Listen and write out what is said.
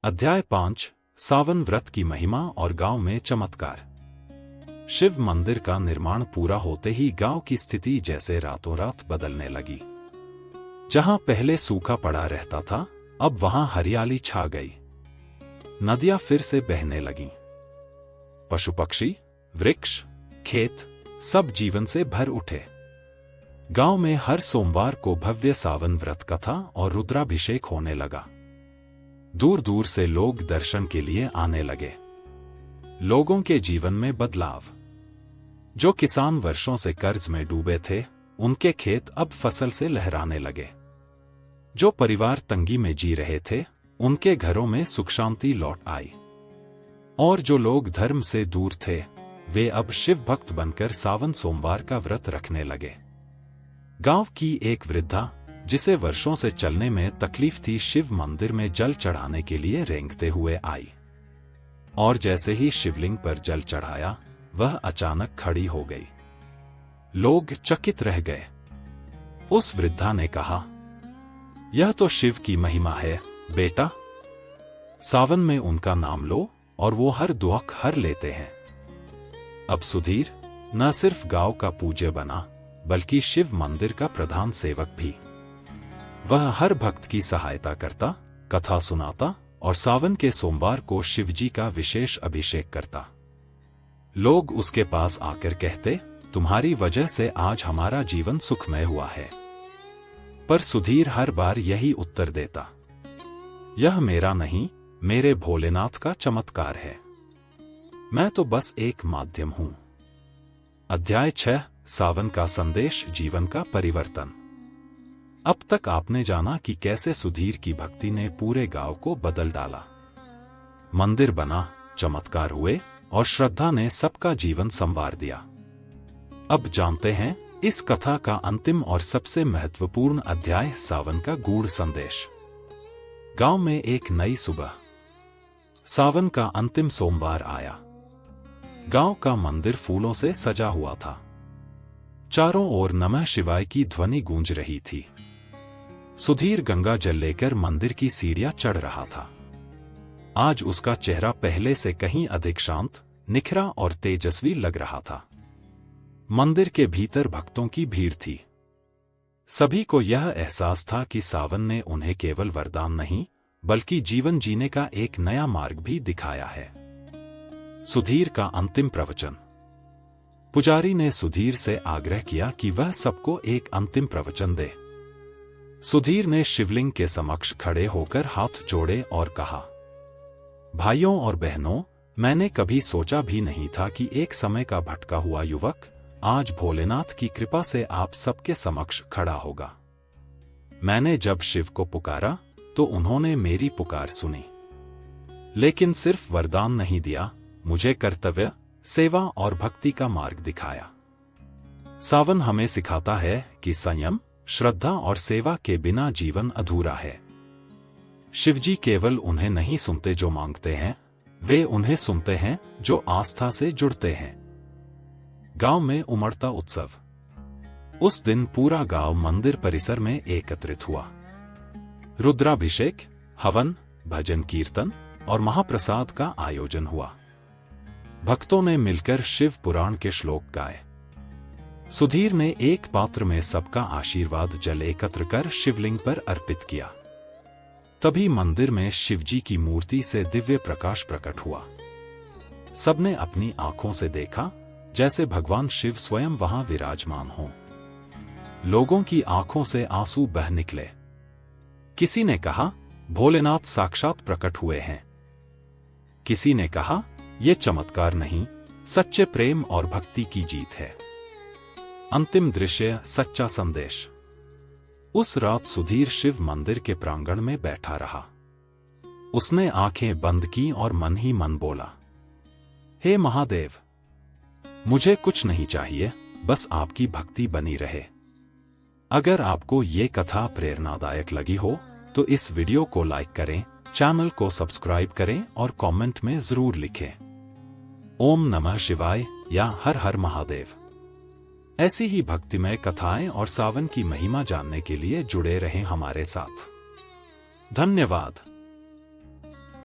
अध्याय 5 सावन व्रत की महिमा और गांव में चमत्कार। शिव मंदिर का निर्माण पूरा होते ही गांव की स्थिति जैसे रातों रात बदलने लगी। जहां पहले सूखा पड़ा रहता था, अब वहां हरियाली छा गई। नदियां फिर से बहने लगीं। पशु पक्षी, वृक्ष, खेत सब जीवन से भर उठे। गांव में हर सोमवार को भव्य सावन व्रत कथा और रुद्राभिषेक होने लगा। दूर दूर से लोग दर्शन के लिए आने लगे। लोगों के जीवन में बदलाव। जो किसान वर्षों से कर्ज में डूबे थे, उनके खेत अब फसल से लहराने लगे। जो परिवार तंगी में जी रहे थे, उनके घरों में सुख शांति लौट आई। और जो लोग धर्म से दूर थे, वे अब शिव भक्त बनकर सावन सोमवार का व्रत रखने लगे। गांव की एक वृद्धा, जिसे वर्षों से चलने में तकलीफ थी, शिव मंदिर में जल चढ़ाने के लिए रेंगते हुए आई। और जैसे ही शिवलिंग पर जल चढ़ाया, वह अचानक खड़ी हो गई। लोग चकित रह गए। उस वृद्धा ने कहा, यह तो शिव की महिमा है बेटा। सावन में उनका नाम लो और वो हर दुख हर लेते हैं। अब सुधीर न सिर्फ गांव का पूज्य बना, बल्कि शिव मंदिर का प्रधान सेवक भी। वह हर भक्त की सहायता करता, कथा सुनाता और सावन के सोमवार को शिवजी का विशेष अभिषेक करता। लोग उसके पास आकर कहते, तुम्हारी वजह से आज हमारा जीवन सुखमय हुआ है। पर सुधीर हर बार यही उत्तर देता, यह मेरा नहीं, मेरे भोलेनाथ का चमत्कार है। मैं तो बस एक माध्यम हूं। अध्याय 6 सावन का संदेश, जीवन का परिवर्तन। अब तक आपने जाना कि कैसे सुधीर की भक्ति ने पूरे गांव को बदल डाला। मंदिर बना, चमत्कार हुए और श्रद्धा ने सबका जीवन संवार दिया। अब जानते हैं इस कथा का अंतिम और सबसे महत्वपूर्ण अध्याय, सावन का गूढ़ संदेश। गांव में एक नई सुबह। सावन का अंतिम सोमवार आया। गांव का मंदिर फूलों से सजा हुआ था। चारों ओर नमः शिवाय की ध्वनि गूंज रही थी। सुधीर गंगा जल लेकर मंदिर की सीढ़ियां चढ़ रहा था। आज उसका चेहरा पहले से कहीं अधिक शांत, निखरा और तेजस्वी लग रहा था। मंदिर के भीतर भक्तों की भीड़ थी। सभी को यह एहसास था कि सावन ने उन्हें केवल वरदान नहीं, बल्कि जीवन जीने का एक नया मार्ग भी दिखाया है। सुधीर का अंतिम प्रवचन। पुजारी ने सुधीर से आग्रह किया कि वह सबको एक अंतिम प्रवचन दे। सुधीर ने शिवलिंग के समक्ष खड़े होकर हाथ जोड़े और कहा, भाइयों और बहनों, मैंने कभी सोचा भी नहीं था कि एक समय का भटका हुआ युवक आज भोलेनाथ की कृपा से आप सबके समक्ष खड़ा होगा। मैंने जब शिव को पुकारा, तो उन्होंने मेरी पुकार सुनी। लेकिन सिर्फ वरदान नहीं दिया, मुझे कर्तव्य, सेवा और भक्ति का मार्ग दिखाया। सावन हमें सिखाता है कि संयम, श्रद्धा और सेवा के बिना जीवन अधूरा है। शिवजी केवल उन्हें नहीं सुनते जो मांगते हैं, वे उन्हें सुनते हैं जो आस्था से जुड़ते हैं। गांव में उमड़ता उत्सव। उस दिन पूरा गांव मंदिर परिसर में एकत्रित हुआ। रुद्राभिषेक, हवन, भजन कीर्तन और महाप्रसाद का आयोजन हुआ। भक्तों ने मिलकर शिव पुराण के श्लोक गाए। सुधीर ने एक पात्र में सबका आशीर्वाद जल एकत्र कर शिवलिंग पर अर्पित किया। तभी मंदिर में शिवजी की मूर्ति से दिव्य प्रकाश प्रकट हुआ। सबने अपनी आंखों से देखा, जैसे भगवान शिव स्वयं वहां विराजमान हों। लोगों की आंखों से आंसू बह निकले। किसी ने कहा, भोलेनाथ साक्षात प्रकट हुए हैं। किसी ने कहा, ये चमत्कार नहीं, सच्चे प्रेम और भक्ति की जीत है। अंतिम दृश्य, सच्चा संदेश। उस रात सुधीर शिव मंदिर के प्रांगण में बैठा रहा। उसने आंखें बंद की और मन ही मन बोला, हे महादेव, मुझे कुछ नहीं चाहिए, बस आपकी भक्ति बनी रहे। अगर आपको ये कथा प्रेरणादायक लगी हो, तो इस वीडियो को लाइक करें, चैनल को सब्सक्राइब करें और कमेंट में जरूर लिखें, ओम नमः शिवाय या हर हर महादेव। ऐसी ही भक्तिमय कथाएं और सावन की महिमा जानने के लिए जुड़े रहें हमारे साथ। धन्यवाद।